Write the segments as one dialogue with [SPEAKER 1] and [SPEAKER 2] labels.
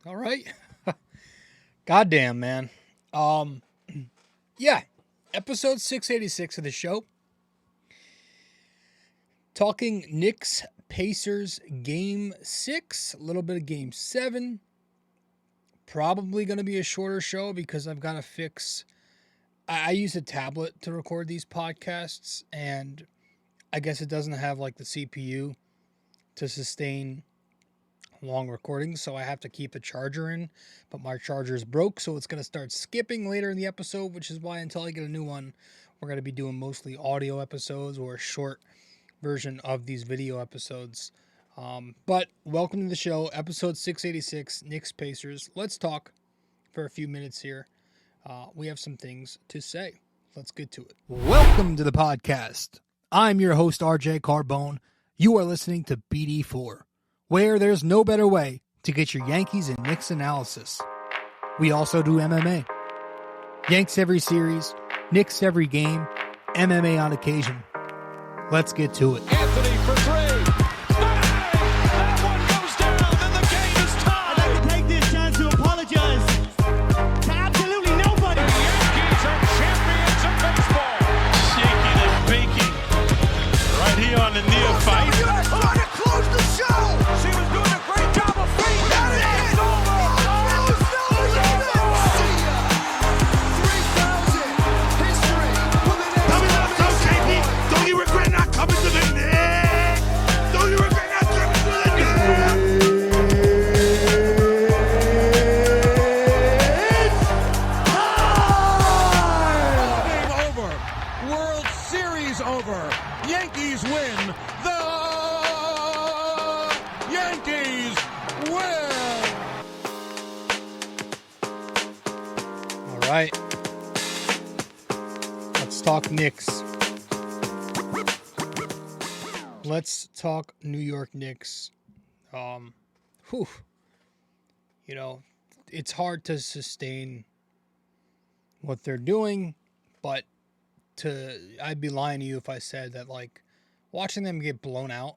[SPEAKER 1] All right. Goddamn, man. Um, yeah. Episode 686 of the show. Talking Knicks Pacers game 6, a little bit of game 7. Probably going to be a shorter show because I've got to fix. I use a tablet to record these podcasts, and I guess it doesn't have like the CPU to sustain long recordings, so I have to keep the charger in, but my charger is broke, so it's going to start skipping later in the episode, which is why until I get a new one, we're going to be doing mostly audio episodes or a short version of these video episodes. But welcome to the show, episode 686, Knicks Pacers. Let's talk for a few minutes here. We have some things to say. Let's get to it. Welcome to the podcast. I'm your host, RJ Carbone. You are listening to BD4, where there's no better way to get your Yankees and Knicks analysis. We also do MMA. Yanks every series, Knicks every game, MMA on occasion. Let's get to it.
[SPEAKER 2] Anthony for three. That one goes down, and the game is tied.
[SPEAKER 3] I'd like to take this chance to apologize to absolutely nobody.
[SPEAKER 2] The Yankees are champions of baseball. Shaking and baking right here on the neophyte.
[SPEAKER 4] U.S. trying to close the show.
[SPEAKER 2] She was doing a great job of feeding.
[SPEAKER 4] That is it.
[SPEAKER 2] It's over.
[SPEAKER 4] It's over. See ya. 3,000. History. For the next
[SPEAKER 5] Tell me that so, KP. Don't you regret not coming to the Knicks? Don't you regret not coming to the Knicks?
[SPEAKER 2] Game over. World Series over. Yankees win. The Yankees win.
[SPEAKER 1] All right. Let's talk Knicks. Let's talk New York Knicks. Whew. You know, it's hard to sustain what they're doing, but I'd be lying to you if I said that, like, watching them get blown out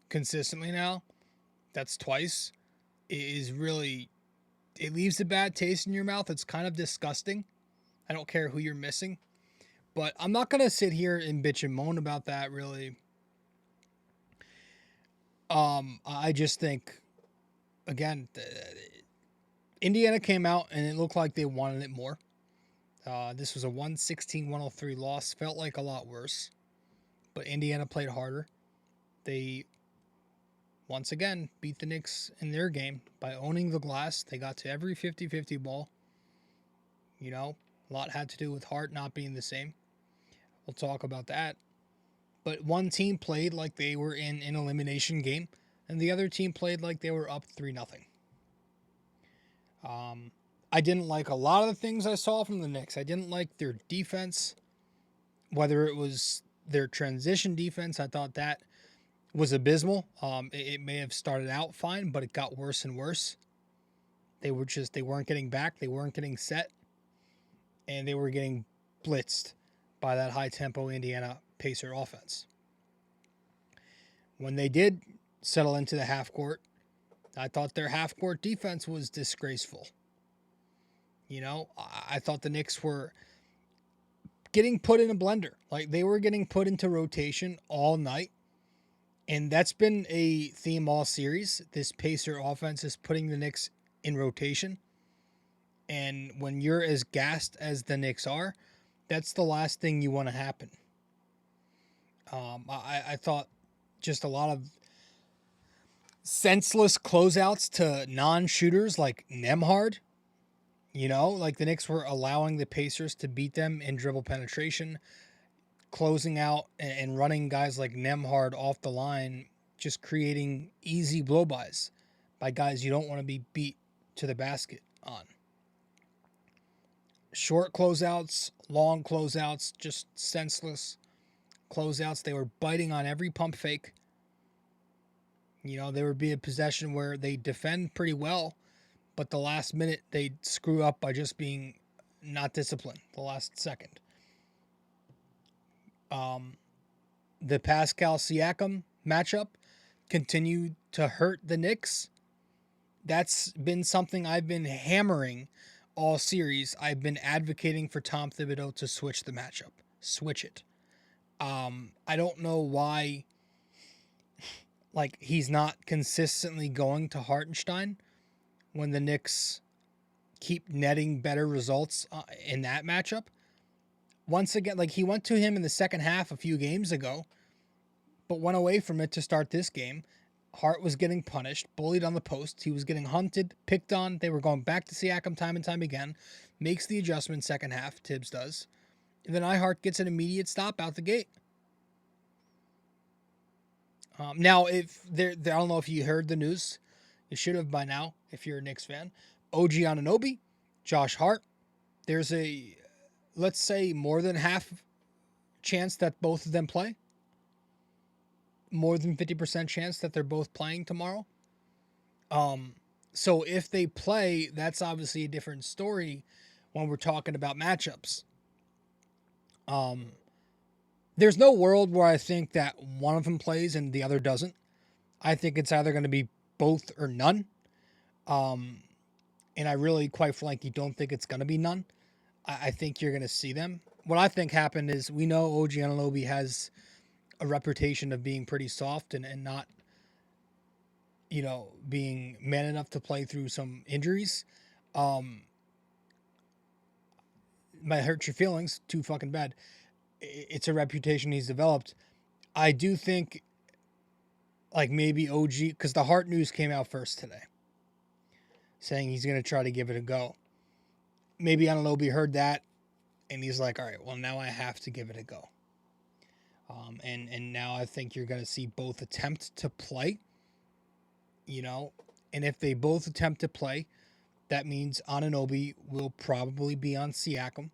[SPEAKER 1] consistently now, that's twice, is really, it leaves a bad taste in your mouth. It's kind of disgusting. I don't care who you're missing, but I'm not going to sit here and bitch and moan about that, really. I just think, again, Indiana came out and it looked like they wanted it more. This was a 116-103 loss. Felt like a lot worse, but Indiana played harder. They, once again, beat the Knicks in their game by owning the glass. They got to every 50-50 ball. You know, a lot had to do with Hart not being the same. We'll talk about that. But one team played like they were in an elimination game, and the other team played like they were up 3-0. I didn't like a lot of the things I saw from the Knicks. I didn't like their defense, whether it was their transition defense. I thought that was abysmal. It may have started out fine, but it got worse and worse. They weren't getting back. They weren't getting set, and they were getting blitzed by that high-tempo Indiana Pacer offense. When they did settle into the half court, I thought their half court defense was disgraceful. You know, I thought the Knicks were getting put in a blender. Like, they were getting put into rotation all night. And that's been a theme all series. This Pacer offense is putting the Knicks in rotation. And when you're as gassed as the Knicks are, that's the last thing you want to happen. I thought just a lot of senseless closeouts to non-shooters like Nembhard. You know, like the Knicks were allowing the Pacers to beat them in dribble penetration, closing out and running guys like Nembhard off the line, just creating easy blow-bys by guys you don't want to be beat to the basket on. Short closeouts, long closeouts, just senseless closeouts. They were biting on every pump fake. You know, there would be a possession where they defend pretty well, but the last minute they screw up by just being not disciplined the last second. The Pascal Siakam matchup continue to hurt the Knicks. That's been something I've been hammering all series. I've been advocating for Tom Thibodeau to switch the matchup. Switch it. I don't know why he's not consistently going to Hartenstein when the Knicks keep netting better results in that matchup. Once again, he went to him in the second half a few games ago, but went away from it to start this game. Hart was getting punished, bullied on the post. He was getting hunted, picked on. They were going back to Siakam time and time again. Makes the adjustment second half, Thibs does. And then Hart gets an immediate stop out the gate. Now, if I don't know if you heard the news. You should have by now if you're a Knicks fan. OG Anunoby, Josh Hart. There's a, let's say, more than half chance that both of them play. More than 50% chance that they're both playing tomorrow. So if they play, that's obviously a different story when we're talking about matchups. There's no world where I think that one of them plays and the other doesn't. I think it's either going to be both or none. And I really, quite frankly, don't think it's going to be none. I think you're going to see them. What I think happened is we know OG Anunoby has a reputation of being pretty soft and not, being man enough to play through some injuries. Might hurt your feelings too fucking bad. It's a reputation he's developed. I do think maybe OG, because the Hart news came out first today, saying he's going to try to give it a go. Maybe Anunoby heard that, and he's like, all right, well, now I have to give it a go. And now I think you're going to see both attempt to play, and if they both attempt to play, that means Anunoby will probably be on Siakam.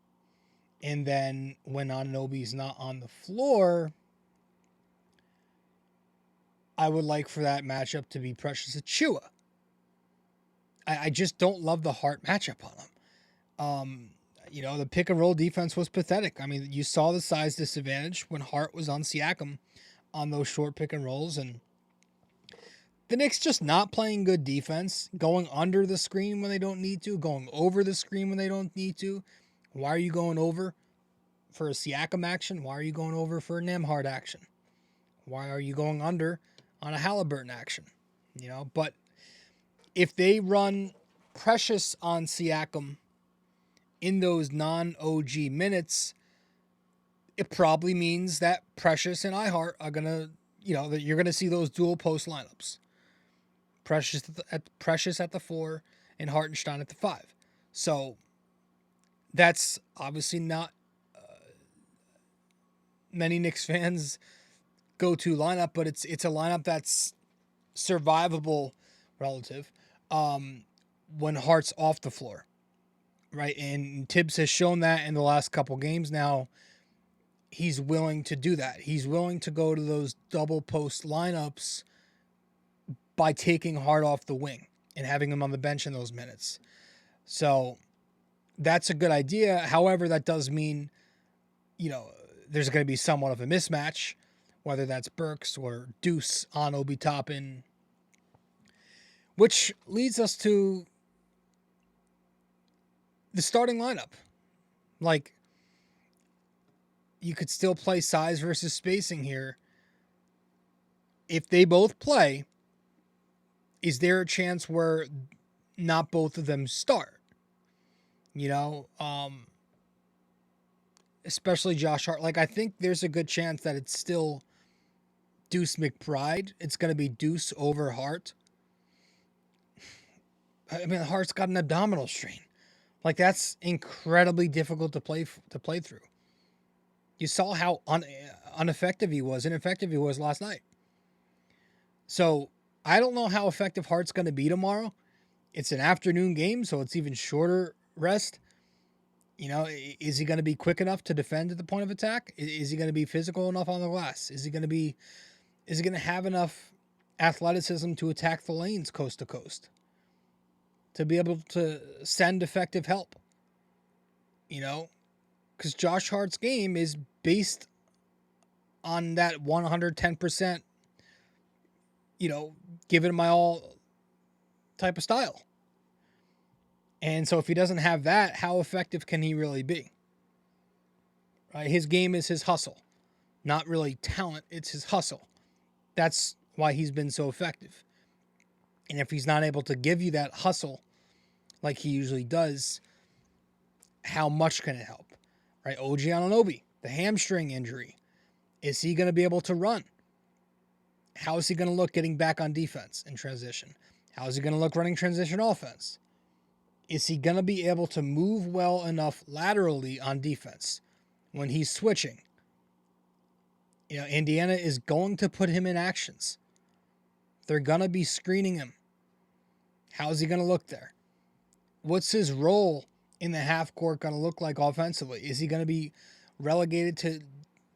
[SPEAKER 1] And then when Anunoby's not on the floor, I would like for that matchup to be Precious Achiuwa. I just don't love the Hart matchup on him. The pick and roll defense was pathetic. I mean, you saw the size disadvantage when Hart was on Siakam on those short pick and rolls, and the Knicks just not playing good defense, going under the screen when they don't need to, going over the screen when they don't need to. Why are you going over for a Siakam action? Why are you going over for a Nembhard action? Why are you going under on a Halliburton action? But if they run Precious on Siakam in those non-OG minutes, it probably means that Precious and Ihart are going to, that you're going to see those dual post lineups. Precious at the 4 and Hartenstein at the 5. So that's obviously not many Knicks fans' go-to lineup, but it's a lineup that's survivable relative when Hart's off the floor, right? And Thibs has shown that in the last couple games now. He's willing to do that. He's willing to go to those double post lineups by taking Hart off the wing and having him on the bench in those minutes. So that's a good idea. However, that does mean, there's going to be somewhat of a mismatch, whether that's Burks or Deuce on Obi Toppin, which leads us to the starting lineup. You could still play size versus spacing here. If they both play, is there a chance where not both of them start? Especially Josh Hart. I think there's a good chance that it's still Deuce McBride. It's going to be Deuce over Hart. I mean, Hart's got an abdominal strain. That's incredibly difficult to play through. You saw how ineffective he was last night. So I don't know how effective Hart's going to be tomorrow. It's an afternoon game, so it's even shorter rest. Is he going to be quick enough to defend at the point of attack? Is he going to be physical enough on the glass? Is he going to have enough athleticism to attack the lanes coast to coast? To be able to send effective help? Because Josh Hart's game is based on that 110% give it my all type of style. And so if he doesn't have that, how effective can he really be? Right? His game is his hustle, not really talent. It's his hustle. That's why he's been so effective. And if he's not able to give you that hustle like he usually does, how much can it help? Right? OG Anunoby, the hamstring injury. Is he going to be able to run? How is he going to look getting back on defense in transition? How is he going to look running transition offense? Is he going to be able to move well enough laterally on defense when he's switching? Indiana is going to put him in actions. They're going to be screening him. How is he going to look there? What's his role in the half court going to look like offensively? Is he going to be relegated to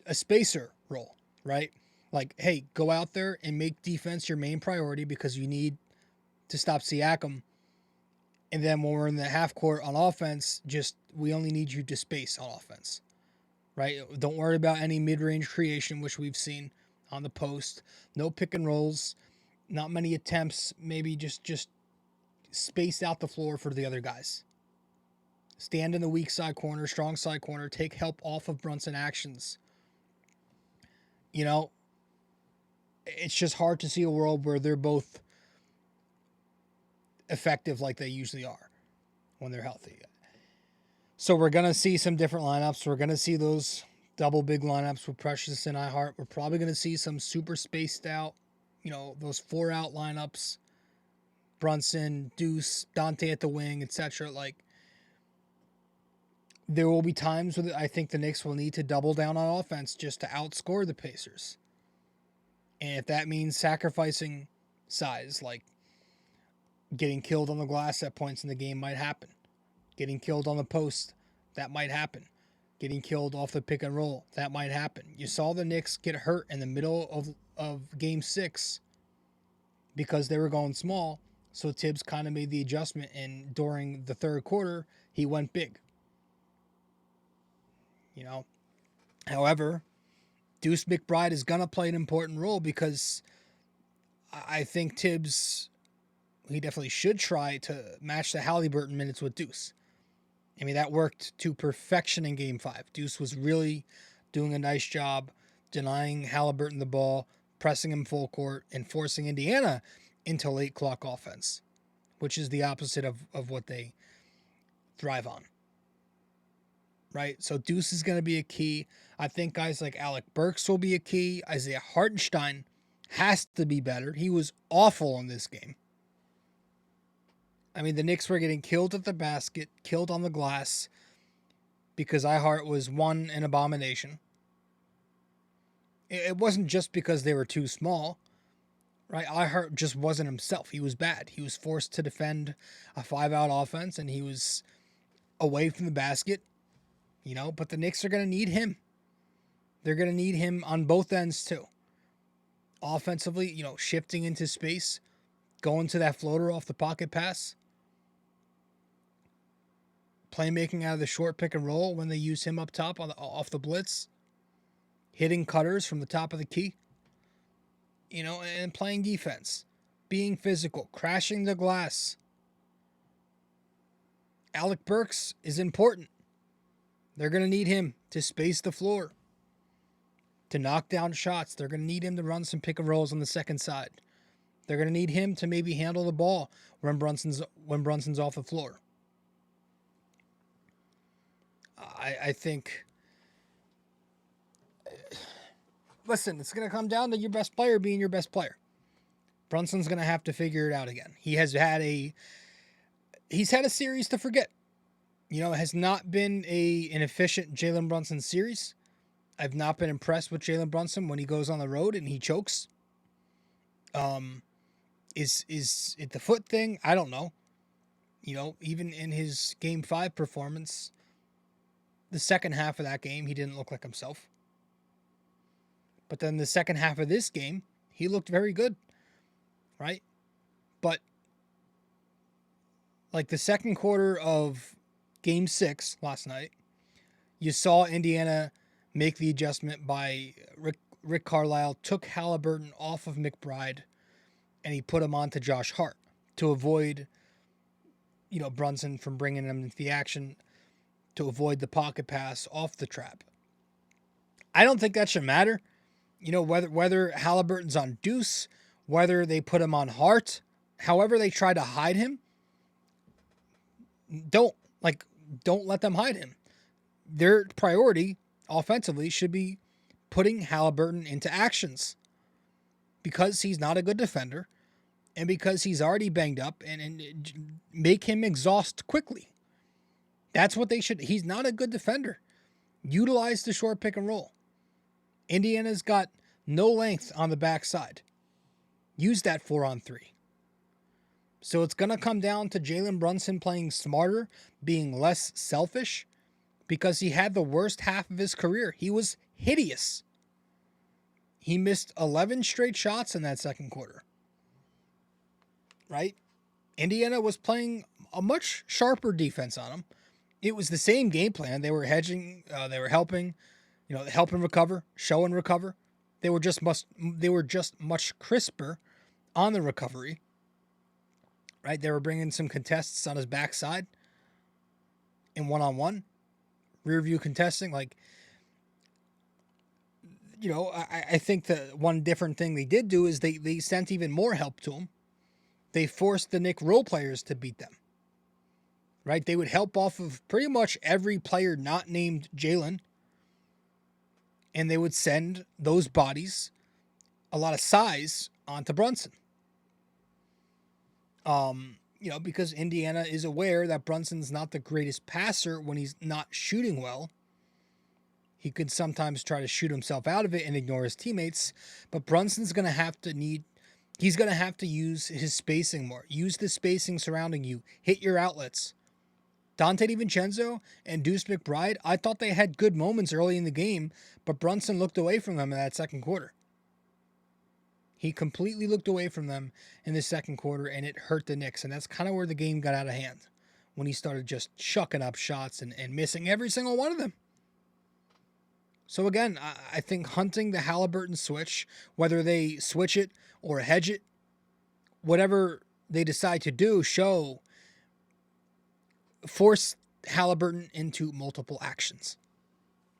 [SPEAKER 1] a spacer role, right? Like, hey, go out there and make defense your main priority because you need to stop Siakam. And then when we're in the half court on offense, we only need you to space on offense, right? Don't worry about any mid-range creation, which we've seen on the post. No pick and rolls, not many attempts, maybe just space out the floor for the other guys. Stand in the weak side corner, strong side corner, take help off of Brunson actions. It's just hard to see a world where they're both effective like they usually are when they're healthy. So we're going to see some different lineups. We're going to see those double big lineups with Precious and iHeart. We're probably going to see some super spaced out, those 4-out lineups. Brunson, Deuce, Dante at the wing, etc. Like, there will be times where I think the Knicks will need to double down on offense just to outscore the Pacers. And if that means sacrificing size, like getting killed on the glass at points in the game might happen. Getting killed on the post, that might happen. Getting killed off the pick and roll, that might happen. You saw the Knicks get hurt in the middle of Game 6 because they were going small. So Thibs kind of made the adjustment, and during the third quarter, he went big. However, Deuce McBride is going to play an important role because I think Thibs, he definitely should try to match the Halliburton minutes with Deuce. I mean, that worked to perfection in Game 5. Deuce was really doing a nice job denying Halliburton the ball, pressing him full court, and forcing Indiana into late clock offense, which is the opposite of what they thrive on. Right? So Deuce is going to be a key. I think guys like Alec Burks will be a key. Isaiah Hartenstein has to be better. He was awful in this game. I mean, the Knicks were getting killed at the basket, killed on the glass, because iHeart was, one, an abomination. It wasn't just because they were too small, right? iHeart just wasn't himself. He was bad. He was forced to defend a 5-out offense, and he was away from the basket, but the Knicks are going to need him. They're going to need him on both ends too. Offensively, shifting into space, going to that floater off the pocket pass, playmaking out of the short pick and roll when they use him up top off the blitz, hitting cutters from the top of the key, and playing defense, being physical, crashing the glass. Alec Burks is important. They're going to need him to space the floor, to knock down shots. They're going to need him to run some pick and rolls on the second side. They're going to need him to maybe handle the ball when Brunson's off the floor. I think, listen, it's going to come down to your best player being your best player. Brunson's going to have to figure it out again. He's had a series to forget. It has not been an efficient Jalen Brunson series. I've not been impressed with Jalen Brunson when he goes on the road and he chokes. Is it the foot thing? I don't know. Even in his Game 5 performance, the second half of that game, he didn't look like himself. But then the second half of this game, he looked very good, right? But like the second quarter of Game 6 last night, you saw Indiana make the adjustment by Rick Carlisle, took Halliburton off of McBride, and he put him onto Josh Hart to avoid, Brunson from bringing him into the action, to avoid the pocket pass off the trap. I don't think that should matter. Whether Halliburton's on Deuce, whether they put him on Hart, however they try to hide him, don't let them hide him. Their priority offensively should be putting Halliburton into actions, because he's not a good defender and because he's already banged up, and make him exhaust quickly. That's what they should. He's not a good defender. Utilize the short pick and roll. Indiana's got no length on the backside. Use that 4-on-3. So it's going to come down to Jalen Brunson playing smarter, being less selfish, because he had the worst half of his career. He was hideous. He missed 11 straight shots in that second quarter. Right? Indiana was playing a much sharper defense on him. It was the same game plan. They were hedging. They were helping, help and recover, show and recover. They were just much crisper on the recovery. Right? They were bringing some contests on his backside in one-on-one, rear view contesting. I think the one different thing they did do is they sent even more help to him. They forced the Knicks role players to beat them. Right? They would help off of pretty much every player not named Jalen. And they would send those bodies, a lot of size, onto Brunson. Because Indiana is aware that Brunson's not the greatest passer when he's not shooting well. He could sometimes try to shoot himself out of it and ignore his teammates, but Brunson's going to have to use his spacing more. Use the spacing surrounding you. Hit your outlets. Dante DiVincenzo and Deuce McBride, I thought they had good moments early in the game, but Brunson looked away from them in that second quarter. He completely looked away from them in the second quarter, and it hurt the Knicks, and that's kind of where the game got out of hand, when he started just chucking up shots and missing every single one of them. So again, I think hunting the Halliburton switch, whether they switch it or hedge it, whatever they decide to do, force Halliburton into multiple actions.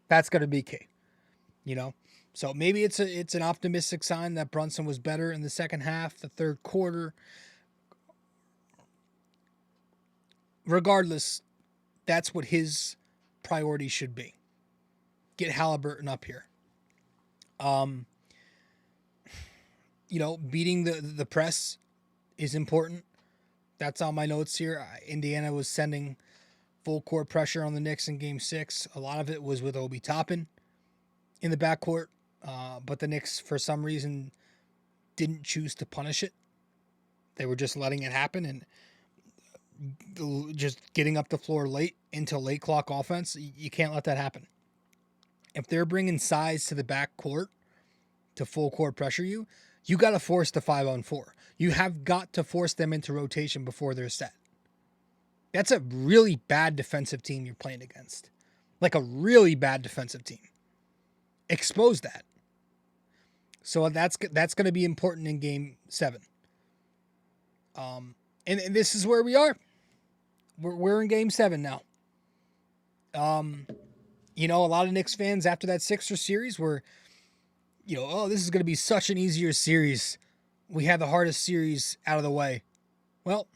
[SPEAKER 1] That's going to be key, So maybe it's an optimistic sign that Brunson was better in the second half, the third quarter. Regardless, that's what his priority should be. Get Halliburton up here. Beating the press is important. That's on my notes here. Indiana was sending full court pressure on the Knicks in Game 6. A lot of it was with Obi Toppin in the backcourt, but the Knicks, for some reason, didn't choose to punish it. They were just letting it happen and just getting up the floor late into late clock offense. You can't let that happen. If they're bringing size to the backcourt to full court pressure you got to force the 5-on-4. You have got to force them into rotation before they're set. That's a really bad defensive team you're playing against. Like a really bad defensive team. Expose that. So that's going to be important in Game 7. And this is where we are. We're in Game 7 now. A lot of Knicks fans after that Sixers series were, this is going to be such an easier series. We had the hardest series out of the way. Well,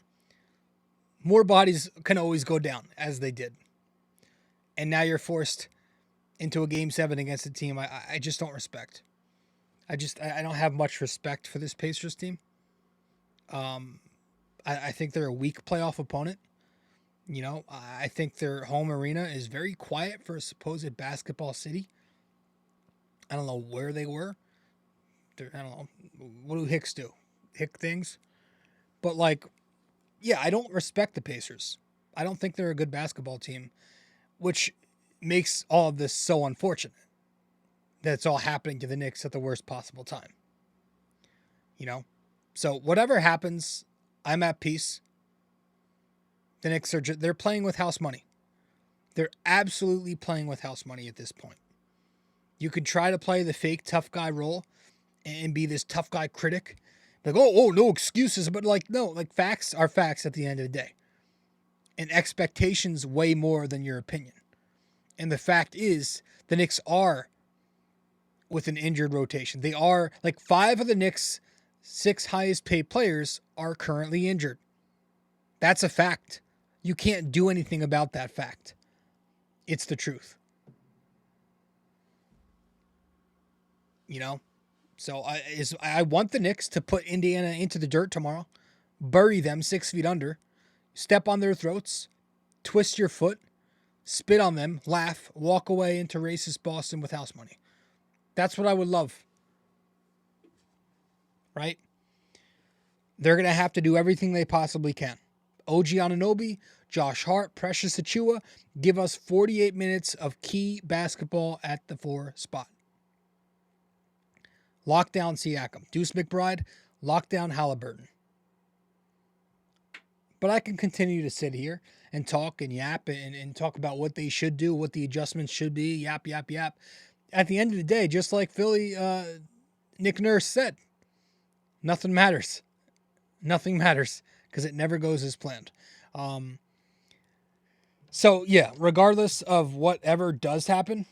[SPEAKER 1] more bodies can always go down, as they did. And now you're forced into a Game 7 against a team I just don't respect. I don't have much respect for this Pacers team. I think they're a weak playoff opponent. I think their home arena is very quiet for a supposed basketball city. I don't know where they were. I don't know. What do Hicks do? Hick things? But I don't respect the Pacers. I don't think they're a good basketball team, which makes all of this so unfortunate that it's all happening to the Knicks at the worst possible time. So whatever happens, I'm at peace. The Knicks they're playing with house money. They're absolutely playing with house money at this point. You could try to play the fake tough guy role and be this tough guy critic, Like, oh, no excuses. But like, no, like facts are facts at the end of the day. And expectations weigh more than your opinion. And the fact is, the Knicks are with an injured rotation. They are, like, 5 of the Knicks' 6 highest paid players are currently injured. That's a fact. You can't do anything about that fact. It's the truth. You know? So I want the Knicks to put Indiana into the dirt tomorrow, bury them 6 feet under, step on their throats, twist your foot, spit on them, laugh, walk away into racist Boston with house money. That's what I would love. Right? They're going to have to do everything they possibly can. OG Anunoby, Josh Hart, Precious Achiuwa, give us 48 minutes of key basketball at the 4 spot. Lock down Siakam. Deuce McBride, lock down Halliburton. But I can continue to sit here and talk and yap and talk about what they should do, what the adjustments should be, yap. At the end of the day, just like Philly, Nick Nurse said, nothing matters. Nothing matters because it never goes as planned. So, yeah, regardless of whatever does happen,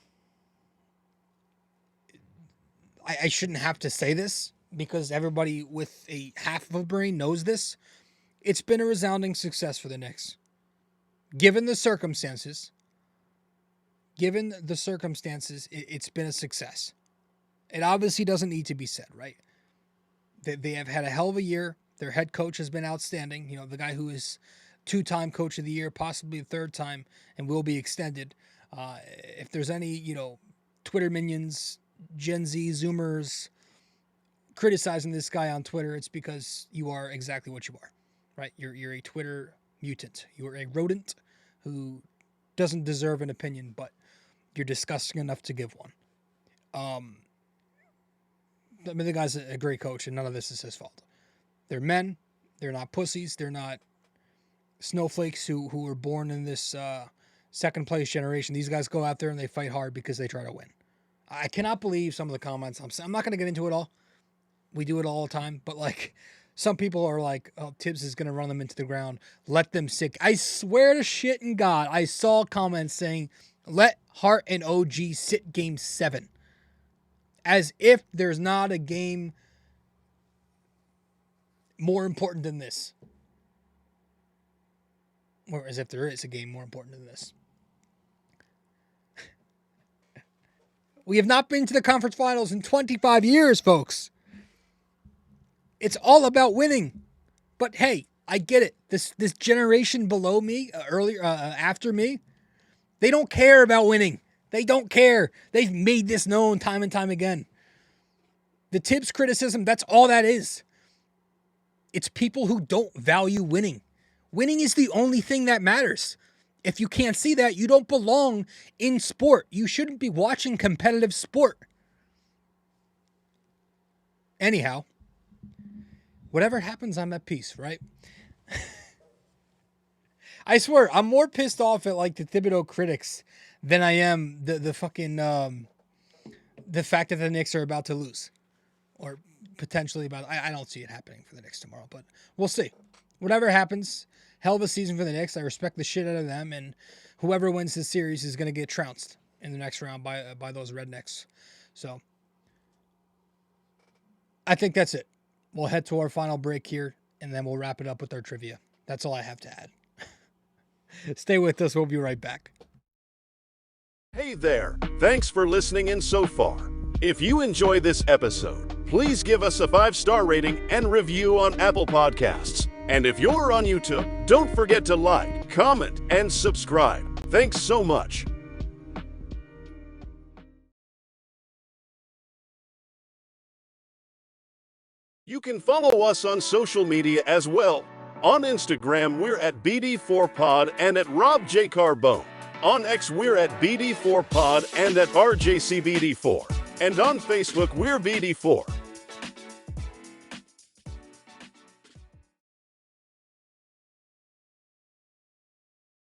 [SPEAKER 1] I shouldn't have to say this because everybody with a half of a brain knows this. It's been a resounding success for the Knicks. Given the circumstances, it's been a success. It obviously doesn't need to be said, right? They have had a hell of a year. Their head coach has been outstanding. You know, the guy who is 2-time coach of the year, possibly a 3rd time, and will be extended. If there's any, Twitter minions, Gen Z, Zoomers criticizing this guy on Twitter, it's because you are exactly what you are, right? You're a Twitter mutant. You are a rodent who doesn't deserve an opinion, but you're disgusting enough to give one. The guy's a great coach, and none of this is his fault. They're men. They're not pussies. They're not snowflakes who were born in this second-place generation. These guys go out there and they fight hard because they try to win. I cannot believe some of the comments. I'm not going to get into it all. We do it all the time. But, like, some people are like, oh, Thibs is going to run them into the ground. Let them sit. I swear to shit and God, I saw comments saying, let Hart and OG sit game 7. As if there's not a game more important than this. Or as if there is a game more important than this. We have not been to the conference finals in 25 years, folks. It's all about winning. But hey, I get it. This generation below me, after me, they don't care about winning. They don't care. They've made this known time and time again. The Thibs criticism, that's all that is. It's people who don't value winning. Winning is the only thing that matters. If you can't see that, you don't belong in sport. You shouldn't be watching competitive sport. Anyhow, whatever happens, I'm at peace, right? I swear, I'm more pissed off at like the Thibodeau critics than I am the fucking the fact that the Knicks are about to lose. Or potentially about, I don't see it happening for the Knicks tomorrow, but we'll see. Whatever happens, hell of a season for the Knicks. I respect the shit out of them, and whoever wins this series is going to get trounced in the next round by those Rednecks. So I think that's it. We'll head to our final break here, and then we'll wrap it up with our trivia. That's all I have to add. Stay with us. We'll be right back.
[SPEAKER 6] Hey there. Thanks for listening in so far. If you enjoy this episode, please give us a 5-star rating and review on Apple Podcasts. And if you're on YouTube, don't forget to like, comment, and subscribe. Thanks so much. You can follow us on social media as well. On Instagram, we're at BD4Pod and at Rob J. Carbone. On X, we're at BD4Pod and at RJCBD4. And on Facebook, we're BD4.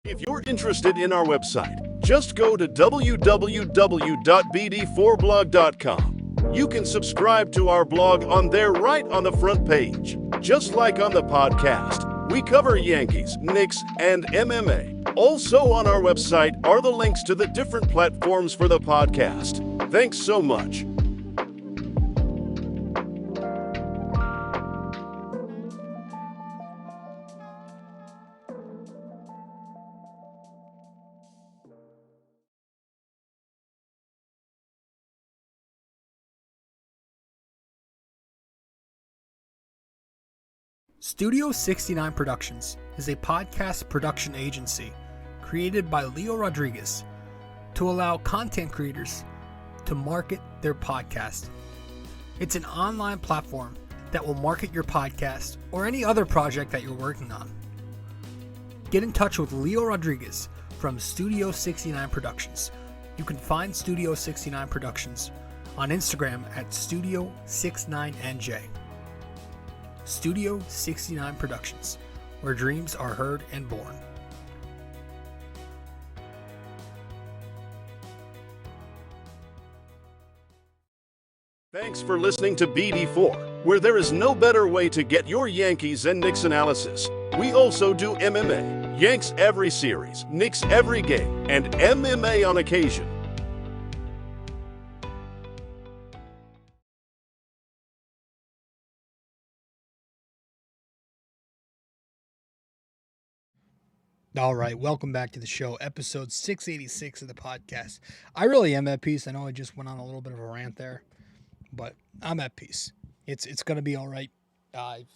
[SPEAKER 6] If you're interested in our website, just go to www.bd4blog.com. you can subscribe to our blog on there right on the front page. Just like on the podcast, we cover Yankees, Knicks, and MMA. Also on our website are the links to the different platforms for the podcast. Thanks so much.
[SPEAKER 1] Studio 69 Productions is a podcast production agency created by Leo Rodriguez to allow content creators to market their podcast. It's an online platform that will market your podcast or any other project that you're working on. Get in touch with Leo Rodriguez from Studio 69 Productions. You can find Studio 69 Productions on Instagram at Studio69NJ. Studio 69 Productions, where dreams are heard and born.
[SPEAKER 6] Thanks for listening to BD4, where there is no better way to get your Yankees and Knicks analysis. We also do MMA, Yanks every series, Knicks every game, and MMA on occasion.
[SPEAKER 1] All right, welcome back to the show, episode 686 of the podcast. I really am at peace. I know I just went on a little bit of a rant there, but I'm at peace. It's going to be all right. I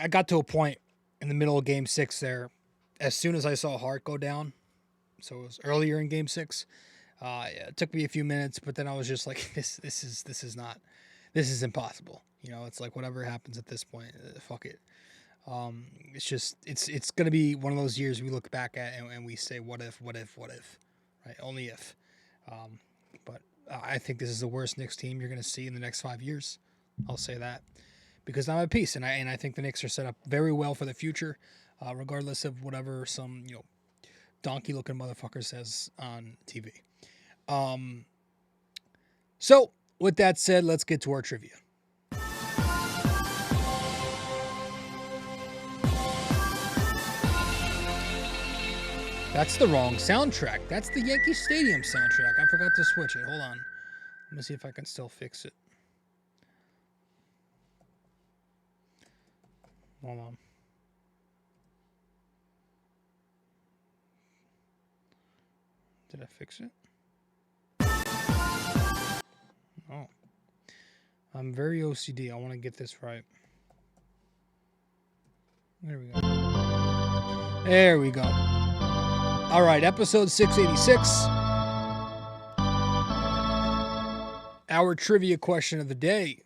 [SPEAKER 1] got to a point in the middle of Game 6 there, as soon as I saw Hart go down, so it was earlier in Game 6, it took me a few minutes, but then I was just like, this is impossible. You know, it's like whatever happens at this point, fuck it. It's going to be one of those years we look back at and we say, what if, right? Only if. But I think this is the worst Knicks team you're going to see in the next 5 years. I'll say that because I'm at peace. And I think the Knicks are set up very well for the future, regardless of whatever some, donkey looking motherfucker says on TV. So with that said, let's get to our trivia. That's the wrong soundtrack. That's the Yankee Stadium soundtrack. I forgot to switch it. Hold on. Let me see if I can still fix it. Hold on. Did I fix it? Oh. I'm very OCD. I want to get this right. There we go. There we go. All right, episode 686. Our trivia question of the day.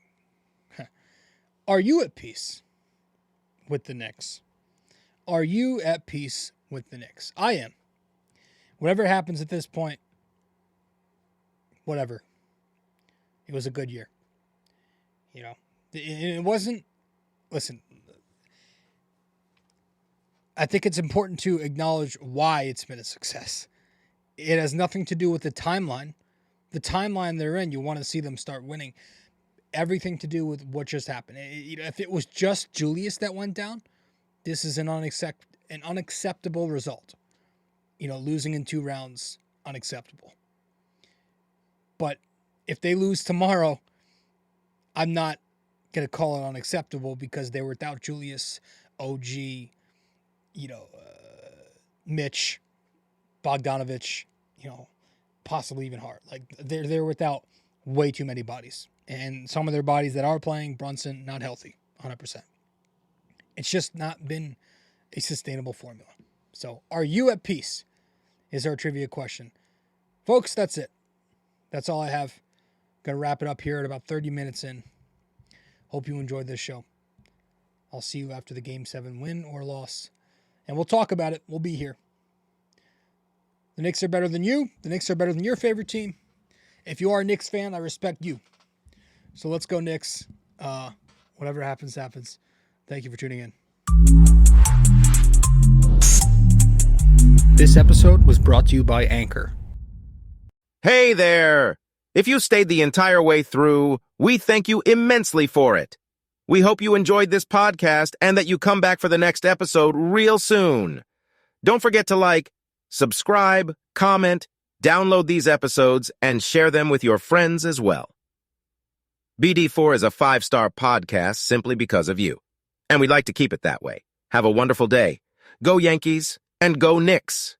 [SPEAKER 1] Are you at peace with the Knicks? Are you at peace with the Knicks? I am. Whatever happens at this point, whatever. It was a good year. It wasn't... Listen... I think it's important to acknowledge why it's been a success. It has nothing to do with the timeline. The timeline they're in, you want to see them start winning. Everything to do with what just happened. If it was just Julius that went down, this is an unacceptable result. Losing in 2 rounds, unacceptable. But if they lose tomorrow, I'm not going to call it unacceptable because they were without Julius, OG, Mitch, Bogdanovich, possibly even Hart. Like they're without way too many bodies. And some of their bodies that are playing, Brunson, not healthy, 100%. It's just not been a sustainable formula. So are you at peace is our trivia question. Folks, that's it. That's all I have. Going to wrap it up here at about 30 minutes in. Hope you enjoyed this show. I'll see you after the Game 7 win or loss. And we'll talk about it. We'll be here. The Knicks are better than you. The Knicks are better than your favorite team. If you are a Knicks fan, I respect you. So let's go Knicks. Whatever happens, happens. Thank you for tuning in. This episode was brought to you by Anchor.
[SPEAKER 7] Hey there! If you stayed the entire way through, we thank you immensely for it. We hope you enjoyed this podcast and that you come back for the next episode real soon. Don't forget to like, subscribe, comment, download these episodes, and share them with your friends as well. BD4 is a 5-star podcast simply because of you, and we'd like to keep it that way. Have a wonderful day. Go Yankees and go Knicks.